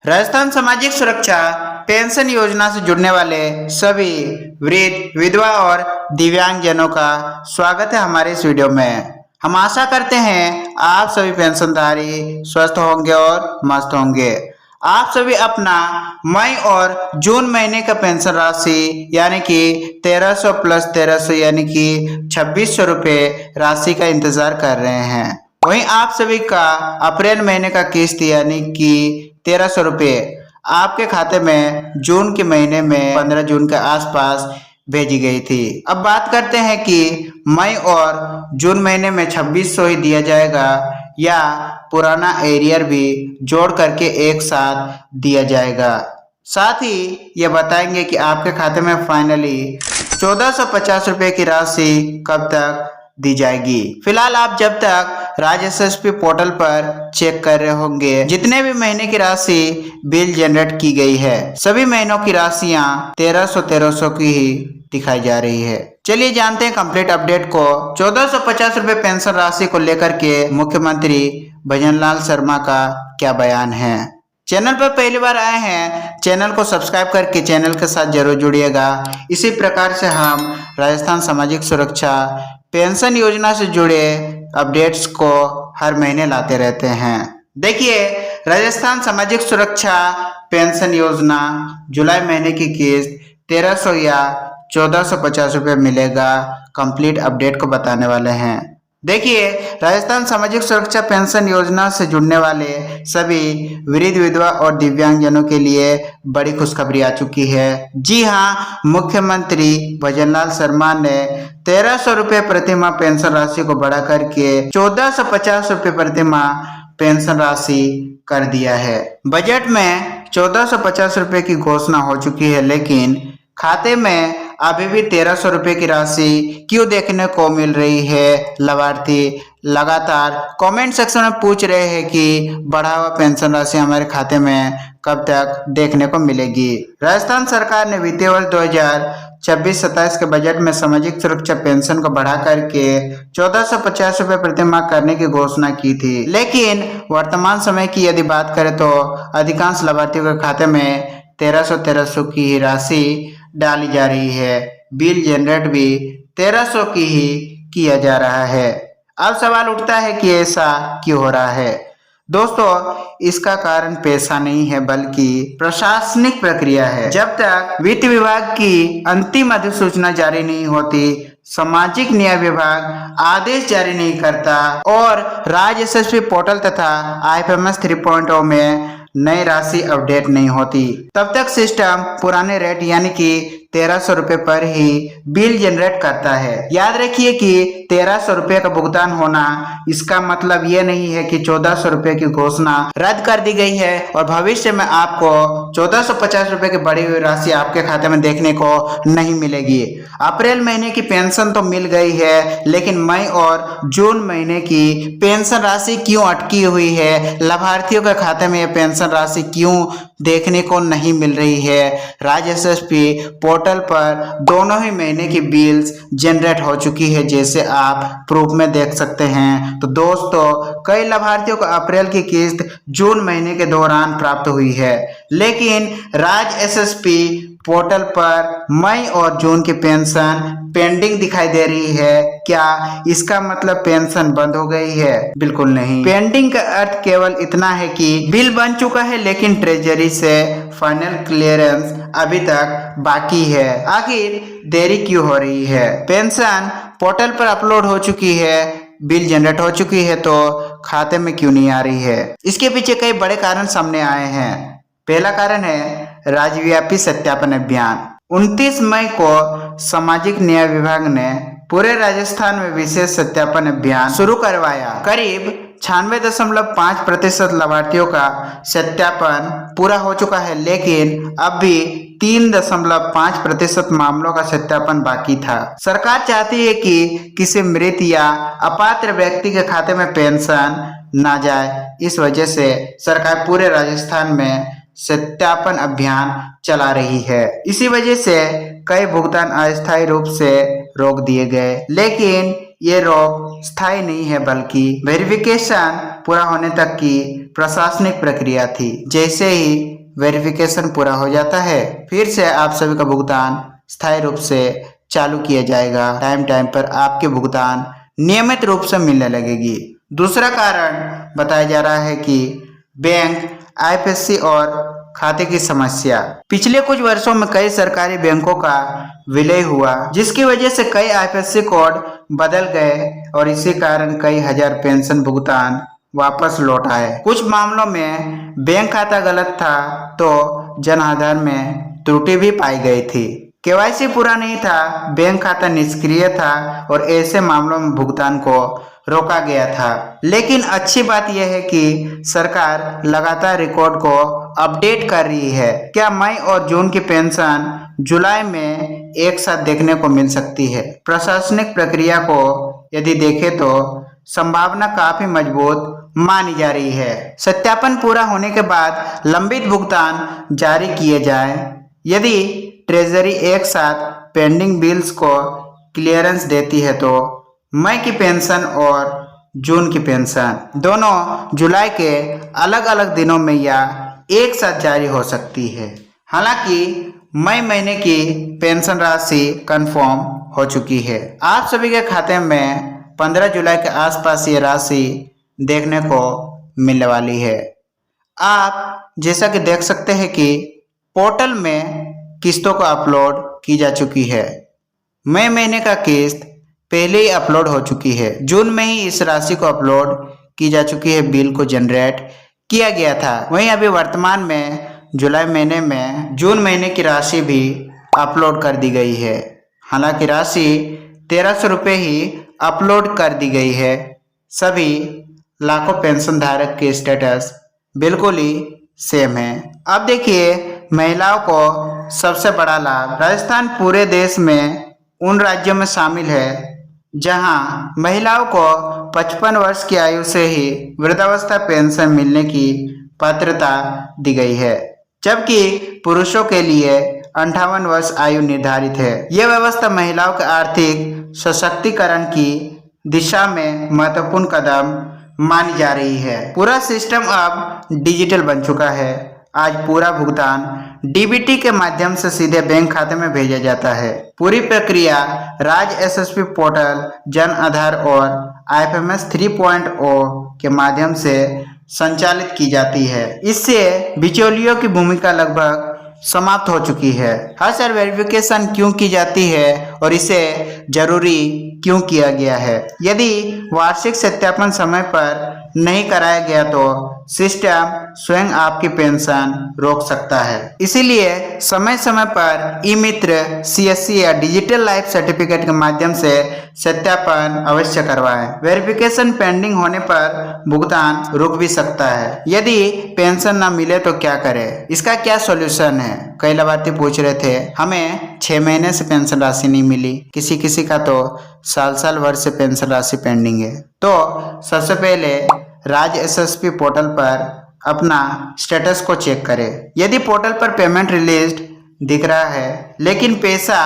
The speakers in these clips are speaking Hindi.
राजस्थान सामाजिक सुरक्षा पेंशन योजना से जुड़ने वाले सभी वृद्ध, विधवा और दिव्यांग जनों का स्वागत है हमारे इस वीडियो में। हम आशा करते हैं आप सभी पेंशनधारी स्वस्थ होंगे और मस्त होंगे। आप सभी अपना मई और जून महीने का पेंशन राशि यानी कि 1300 प्लस 1300 यानी कि 2600 रुपये राशि का इंतजार कर रहे हैं। वहीं आप सभी का अप्रैल महीने का किस्त यानी कि 1300 रुपये आपके खाते में जून के महीने में 15 जून के आसपास भेजी गई थी। अब बात करते हैं कि मई और जून महीने में 2600 ही दिया जाएगा या पुराना एरियर भी जोड़ करके एक साथ दिया जाएगा। साथ ही ये बताएंगे कि आपके खाते में फाइनली 1450 रुपये की राशि कब तक दी जाएगी। फिलहाल आप जब तक राज्य एसएसपी पोर्टल पर चेक कर रहे होंगे, जितने भी महीने की राशि बिल जनरेट की गई है सभी महीनों की राशियां 1300 की ही दिखाई जा रही है। चलिए जानते हैं कंप्लीट अपडेट को। 1450 रुपये पेंशन राशि को लेकर के मुख्यमंत्री भजनलाल शर्मा का क्या बयान है। चैनल पर पहली बार आए हैं, चैनल को सब्सक्राइब करके चैनल के साथ जरूर जुड़िएगा। इसी प्रकार से हम राजस्थान सामाजिक सुरक्षा पेंशन योजना से जुड़े अपडेट्स को हर महीने लाते रहते हैं। देखिए, राजस्थान सामाजिक सुरक्षा पेंशन योजना जुलाई महीने की किस्त 1300 या 1450 रुपये मिलेगा। कंप्लीट अपडेट को बताने वाले हैं। देखिए, राजस्थान सामाजिक सुरक्षा पेंशन योजना से जुड़ने वाले सभी वृद्ध, विधवा और दिव्यांग जनों के लिए बड़ी खुशखबरी आ चुकी है। जी हाँ, मुख्यमंत्री भजनलाल शर्मा ने 1300 रुपये प्रतिमाह पेंशन राशि को बढ़ा करके 1450 रुपये प्रतिमाह पेंशन राशि कर दिया है। बजट में 1450 रुपये की घोषणा हो चुकी है, लेकिन खाते में अभी भी 1300 रुपये की राशि क्यों देखने को मिल रही है। लाभार्थी लगातार कमेंट सेक्शन में पूछ रहे हैं कि बढ़ा हुआ पेंशन राशि हमारे खाते में कब तक देखने को मिलेगी। राजस्थान सरकार ने वित्तीय वर्ष 2026-27 के बजट में सामाजिक सुरक्षा पेंशन को बढ़ा करके 1450 रुपये प्रतिमाह करने की घोषणा की थी, लेकिन वर्तमान समय की यदि बात करें तो अधिकांश लाभार्थियों के खाते में 1300 की ही राशि डाली जा रही है। बिल जनरेट भी 1300 की ही किया जा रहा है। अब सवाल उठता है कि ऐसा क्यों हो रहा है। दोस्तों, इसका कारण पैसा नहीं है बल्कि प्रशासनिक प्रक्रिया है। जब तक वित्त विभाग की अंतिम अधिसूचना जारी नहीं होती, सामाजिक न्याय विभाग आदेश जारी नहीं करता और राज्य एसएसपी पोर्टल तथा IFMS 3.0 में नई राशि अपडेट नहीं होती, तब तक सिस्टम पुराने रेट यानी कि 1300 रुपये पर ही बिल जनरेट करता है। याद रखिए कि 1300 रुपये का भुगतान होना इसका मतलब यह नहीं है कि 1400 रुपये की घोषणा रद्द कर दी गई है और भविष्य में आपको 1450 रुपये की बढ़ी हुई राशि आपके खाते में देखने को नहीं मिलेगी। अप्रैल महीने की पेंशन तो मिल गई है, लेकिन मई और जून महीने की पेंशन राशि क्यों अटकी हुई है, लाभार्थियों के खाते में यह पेंशन राशि क्यों देखने को नहीं मिल रही है। राज्य एसएसपी पोर्टल पर दोनों ही महीने की बिल्स जनरेट हो चुकी है, जैसे आप प्रूफ में देख सकते हैं। तो दोस्तों, कई लाभार्थियों को अप्रैल की किस्त जून महीने के दौरान प्राप्त हुई है, लेकिन राज्य एसएसपी पोर्टल पर मई और जून की पेंशन पेंडिंग दिखाई दे रही है। क्या इसका मतलब पेंशन बंद हो गई है? बिल्कुल नहीं। पेंडिंग का अर्थ केवल इतना है कि बिल बन चुका है, लेकिन ट्रेजरी से फाइनल क्लियरेंस अभी तक बाकी है। आखिर देरी क्यों हो रही है? पेंशन पोर्टल पर अपलोड हो चुकी है, बिल जनरेट हो चुकी है, तो खाते में क्यों नहीं आ रही है? इसके पीछे कई बड़े कारण सामने आए हैं। पहला कारण है राज्यव्यापी सत्यापन अभियान। 29 मई को सामाजिक न्याय विभाग ने पूरे राजस्थान में विशेष सत्यापन अभियान शुरू करवाया। करीब 96.5% लाभार्थियों का सत्यापन पूरा हो चुका है, लेकिन अब भी 3.5% मामलों का सत्यापन बाकी था। सरकार चाहती है कि किसी मृत या अपात्र व्यक्ति के खाते में पेंशन ना जाए। इस वजह से सरकार पूरे राजस्थान में सत्यापन अभियान चला रही है। इसी वजह से कई भुगतान अस्थायी रूप से रोक दिए गए, लेकिन ये रोक स्थायी नहीं है बल्कि वेरिफिकेशन पूरा होने तक की प्रशासनिक प्रक्रिया थी। जैसे ही वेरिफिकेशन पूरा हो जाता है, फिर से आप सभी का भुगतान स्थायी रूप से चालू किया जाएगा। टाइम टाइम पर आपके भुगतान नियमित रूप से मिलने लगेगी। दूसरा कारण बताया जा रहा है कि बैंक, आईएफएससी और खाते की समस्या। पिछले कुछ वर्षों में कई सरकारी बैंकों का विलय हुआ, जिसकी वजह से कई आईएफएससी कोड बदल गए और इसी कारण कई हजार पेंशन भुगतान वापस लौट आए। कुछ मामलों में बैंक खाता गलत था तो जन आधार में त्रुटि भी पाई गई थी। केवाईसी पूरा नहीं था, बैंक खाता निष्क्रिय था और ऐसे मामलों में भुगतान को रोका गया था। लेकिन अच्छी बात यह है कि सरकार लगातार रिकॉर्ड को अपडेट कर रही है। क्या मई और जून की पेंशन जुलाई में एक साथ देखने को मिल सकती है? प्रशासनिक प्रक्रिया को यदि देखें तो संभावना काफी मजबूत मानी जा रही है। सत्यापन पूरा होने के बाद लंबित भुगतान जारी किए जाएं। यदि ट्रेजरी एक साथ पेंडिंग बिल्स को क्लियरेंस देती है तो मई की पेंशन और जून की पेंशन दोनों जुलाई के अलग अलग दिनों में या एक साथ जारी हो सकती है। हालांकि मई महीने की पेंशन राशि कंफर्म हो चुकी है। आप सभी के खाते में 15 जुलाई के आसपास ये राशि देखने को मिलने वाली है। आप जैसा कि देख सकते हैं कि पोर्टल में किस्तों को अपलोड की जा चुकी है। मई महीने का किस्त पहले ही अपलोड हो चुकी है। जून में ही इस राशि को अपलोड की जा चुकी है, बिल को जनरेट किया गया था। वहीं अभी वर्तमान में जुलाई महीने में जून महीने की राशि भी अपलोड कर दी गई है। हालांकि राशि 1300 रुपये ही अपलोड कर दी गई है। सभी लाखों पेंशन धारक के स्टेटस बिल्कुल ही सेम है। अब देखिए महिलाओं को सबसे बड़ा लाभ। राजस्थान पूरे देश में उन राज्यों में शामिल है जहां महिलाओं को 55 वर्ष की आयु से ही वृद्धावस्था पेंशन मिलने की पात्रता दी गई है, जबकि पुरुषों के लिए 58 वर्ष आयु निर्धारित है। यह व्यवस्था महिलाओं के आर्थिक सशक्तिकरण की दिशा में महत्वपूर्ण कदम मानी जा रही है। पूरा सिस्टम अब डिजिटल बन चुका है। आज पूरा भुगतान डीबीटी के माध्यम से सीधे बैंक खाते में भेजा जाता है। पूरी प्रक्रिया राज्य एसएसपी पोर्टल, जन आधार और आईएफएमएस 3.0 के माध्यम से संचालित की जाती है। इससे बिचौलियों की भूमिका लगभग समाप्त हो चुकी है। हर साल वेरिफिकेशन क्यों की जाती है और इसे जरूरी क्यों किया गया है? यदि वार्षिक सत्यापन समय पर नहीं कराया गया तो सिस्टम स्वयं आपकी पेंशन रोक सकता है। इसीलिए समय समय पर ई मित्र, सीएससी या डिजिटल लाइफ सर्टिफिकेट के माध्यम से सत्यापन अवश्य करवाएं। वेरिफिकेशन पेंडिंग होने पर भुगतान रुक भी सकता है। यदि पेंशन न मिले तो क्या करें? इसका क्या सॉल्यूशन है? कई लाभार्थी पूछ रहे थे, हमें 6 महीने से पेंशन राशि नहीं मिली, किसी किसी का तो साल वर्ष से पेंशन राशि पेंडिंग है। तो सबसे पहले राज्य एसएसपी पोर्टल पर अपना स्टेटस को चेक करें। यदि पोर्टल पर पेमेंट रिलीज्ड दिख रहा है लेकिन पैसा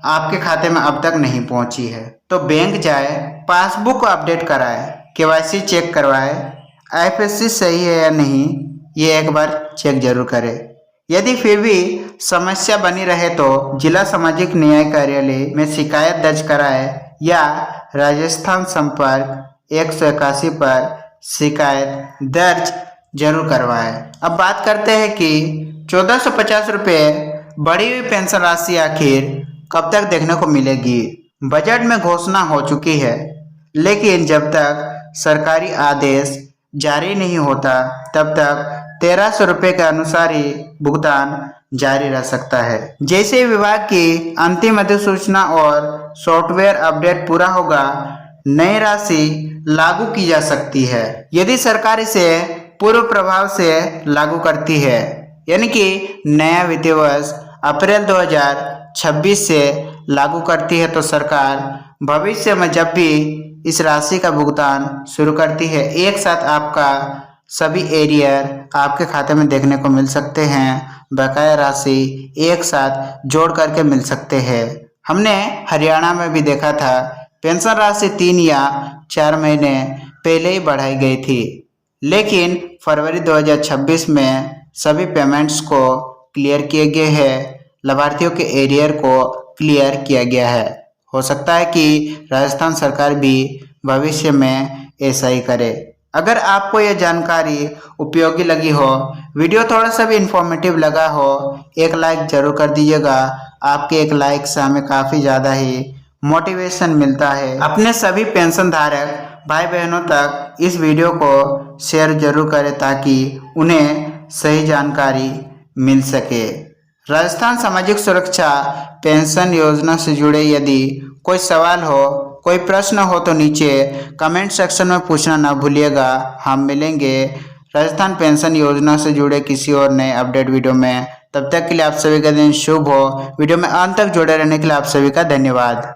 आपके खाते में अब तक नहीं पहुंची है तो बैंक जाए, पासबुक को अपडेट कराए, केवाईसी चेक करवाए, आईएफएससी सही है या नहीं ये एक बार चेक जरूर करें। यदि फिर भी समस्या बनी रहे तो जिला सामाजिक न्याय कार्यालय में शिकायत दर्ज कराए या राजस्थान संपर्क 181 पर शिकायत दर्ज जरूर करवाएं। अब बात करते हैं कि 1450 रुपये बढ़ी हुई पेंशन राशि आखिर कब तक देखने को मिलेगी? बजट में घोषणा हो चुकी है, लेकिन जब तक सरकारी आदेश जारी नहीं होता तब तक 1300 रुपये के अनुसार ही भुगतान जारी रह सकता है। जैसे विभाग की अंतिम अधिसूचना और सॉफ्टवेयर अपडेट पूरा होगा, नई राशि लागू की जा सकती है। यदि सरकार इसे पूर्व प्रभाव से लागू करती है, यानी कि नया वित्तीय वर्ष अप्रैल 2026 से लागू करती है, तो सरकार भविष्य में जब भी इस राशि का भुगतान शुरू करती है, एक साथ आपका सभी एरियर आपके खाते में देखने को मिल सकते हैं। बकाया राशि एक साथ जोड़ करके मिल सकते हैं। हमने हरियाणा में भी देखा था, पेंशन राशि 3 या 4 महीने पहले ही बढ़ाई गई थी, लेकिन फरवरी 2026 में सभी पेमेंट्स को क्लियर किए गए हैं। लाभार्थियों के एरियर को क्लियर किया गया है। हो सकता है कि राजस्थान सरकार भी भविष्य में ऐसा ही करे। अगर आपको यह जानकारी उपयोगी लगी हो, वीडियो थोड़ा सा भी इंफॉर्मेटिव लगा हो, एक लाइक जरूर कर दीजिएगा। आपके एक लाइक से हमें काफ़ी ज़्यादा ही मोटिवेशन मिलता है। अपने सभी पेंशन धारक भाई बहनों तक इस वीडियो को शेयर जरूर करें ताकि उन्हें सही जानकारी मिल सके। राजस्थान सामाजिक सुरक्षा पेंशन योजना से जुड़े यदि कोई सवाल हो, कोई प्रश्न हो तो नीचे कमेंट सेक्शन में पूछना ना भूलिएगा। हम मिलेंगे राजस्थान पेंशन योजना से जुड़े किसी और नए अपडेट वीडियो में। तब तक के लिए आप सभी का दिन शुभ हो। वीडियो में अंत तक जुड़े रहने के लिए आप सभी का धन्यवाद।